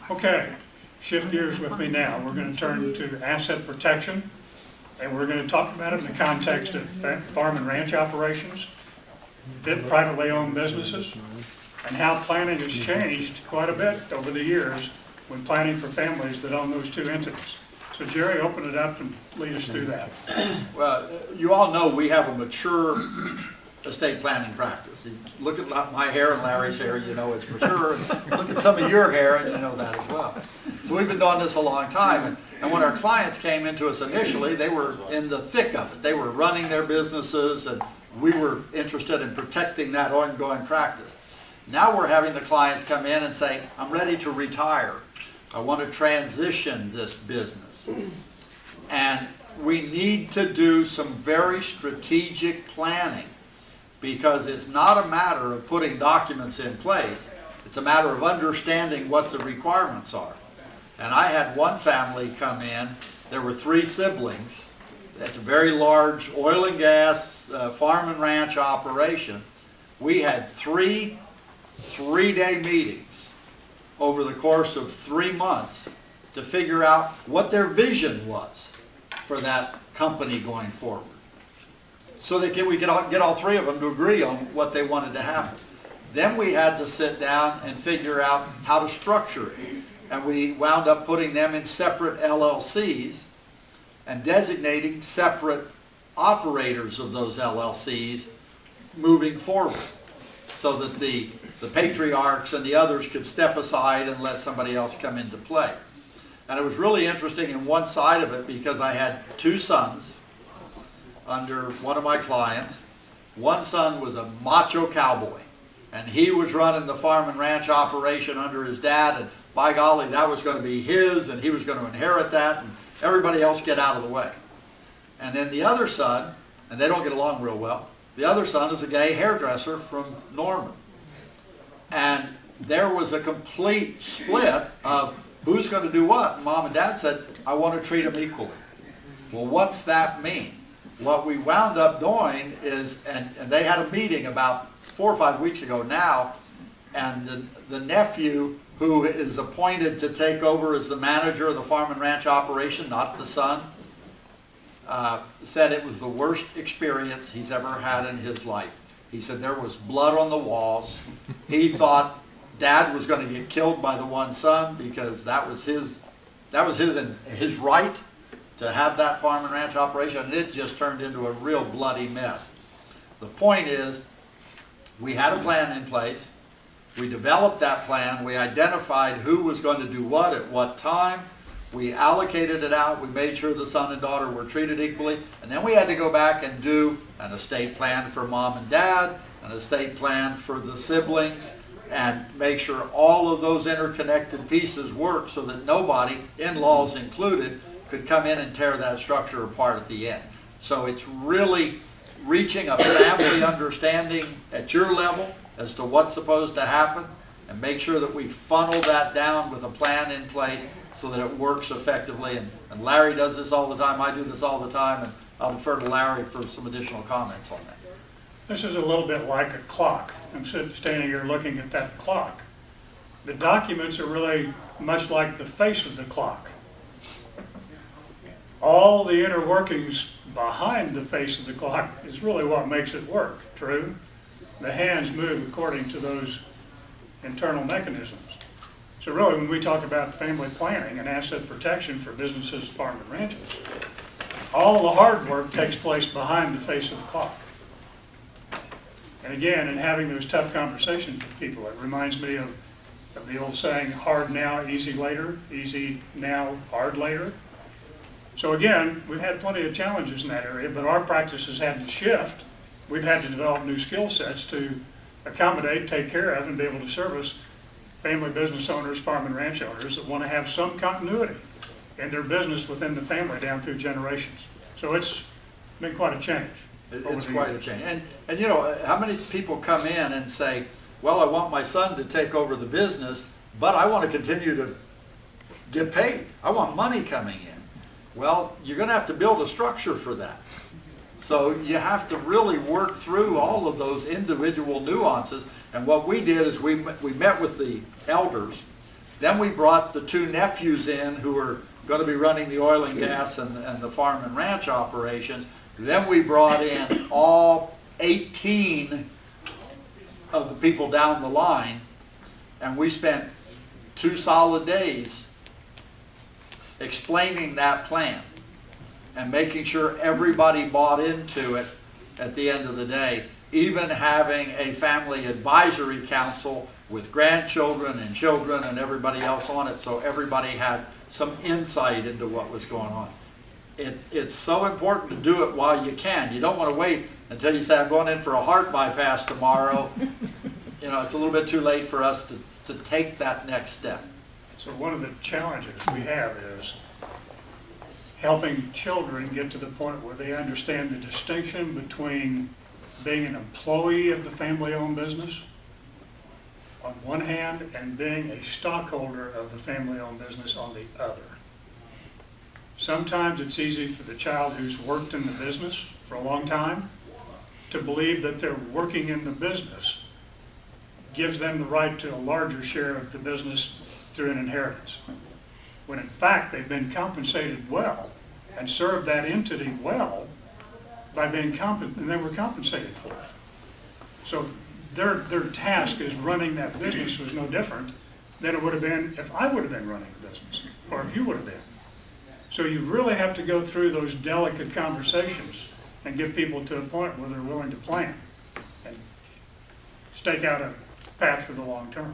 Okay, shift gears with me now. We're going to turn to asset protection, and we're going to talk about it in the context of farm and ranch operations, privately owned businesses, and how planning has changed quite a bit over the years when planning for families that own those two entities. So Jerry, open it up and lead us through that. Well, you all know we have a mature estate planning practice. You look at my hair and Larry's hair, you know it's mature. Look at some of your hair and you know that as well. So we've been doing this a long time. And when our clients came into us initially, they were in the thick of it. They were running their businesses and we were interested in protecting that ongoing practice. Now we're having the clients come in and say, I'm ready to retire. I want to transition this business. And we need to do some very strategic planning, because it's not a matter of putting documents in place. It's a matter of understanding what the requirements are. And I had one family come in. There were 3 siblings. That's a very large oil and gas farm and ranch operation. We had 3 3-day meetings over the course of 3 months to figure out what their vision was for that company going forward. So we could get all 3 of them to agree on what they wanted to happen. Then we had to sit down and figure out how to structure it. And we wound up putting them in separate LLCs and designating separate operators of those LLCs moving forward, so that the patriarchs and the others could step aside and let somebody else come into play. And it was really interesting in one side of it, because I had 2 sons under one of my clients. One son was a macho cowboy, and he was running the farm and ranch operation under his dad, and by golly, that was going to be his, and he was going to inherit that, and everybody else get out of the way. And then the other son, and they don't get along real well, the other son is a gay hairdresser from Norman. And there was a complete split of who's going to do what. Mom and Dad said, I want to treat them equally. Well, what's that mean? What we wound up doing is, and they had a meeting about 4 or 5 weeks ago now, and the nephew, who is appointed to take over as the manager of the farm and ranch operation, not the son, said it was the worst experience he's ever had in his life. He said there was blood on the walls. He thought Dad was going to get killed by the one son, because that was his right to have that farm and ranch operation, and it just turned into a real bloody mess. The point is, we had a plan in place. We developed that plan. We identified who was going to do what at what time. We allocated it out. We made sure the son and daughter were treated equally. And then we had to go back and do an estate plan for Mom and Dad, an estate plan for the siblings, and make sure all of those interconnected pieces work so that nobody, in-laws included, could come in and tear that structure apart at the end. So it's really reaching a family understanding at your level as to what's supposed to happen, and make sure that we funnel that down with a plan in place so that it works effectively. And Larry does this all the time, I do this all the time, and I'll defer to Larry for some additional comments on that. This is a little bit like a clock. I'm standing here looking at that clock. The documents are really much like the face of the clock. All the inner workings behind the face of the clock is really what makes it work, true? The hands move according to those internal mechanisms. So really, when we talk about family planning and asset protection for businesses, farm and ranches, all the hard work takes place behind the face of the clock. And again, in having those tough conversations with people, it reminds me of the old saying, hard now, easy later, easy now, hard later. So again, we've had plenty of challenges in that area, but our practice has had to shift. We've had to develop new skill sets to accommodate, take care of, and be able to service family business owners, farm and ranch owners that want to have some continuity in their business within the family down through generations. So it's been quite a change. It's quite a change. And you know, how many people come in and say, well, I want my son to take over the business, but I want to continue to get paid. I want money coming in. Well, you're going to have to build a structure for that. So you have to really work through all of those individual nuances. And what we did is we met with the elders, Then we brought the two nephews in who were going to be running the oil and gas and the farm and ranch operations. Then we brought in all 18 of the people down the line, and we spent 2 solid days explaining that plan and making sure everybody bought into it at the end of the day, even having a family advisory council with grandchildren and children and everybody else on it, so everybody had some insight into what was going on. It's so important to do it while you can. You don't want to wait until you say, I'm going in for a heart bypass tomorrow. You know, it's a little bit too late for us to take that next step. So one of the challenges we have is helping children get to the point where they understand the distinction between being an employee of the family-owned business on one hand and being a stockholder of the family-owned business on the other. Sometimes it's easy for the child who's worked in the business for a long time to believe that they're working in the business gives them the right to a larger share of the business through an inheritance, when in fact they've been compensated well and served that entity well by being and they were compensated for it. So their task as running that business was no different than it would have been if I would have been running the business or if you would have been. So you really have to go through those delicate conversations and get people to a point where they're willing to plan and stake out a path for the long term.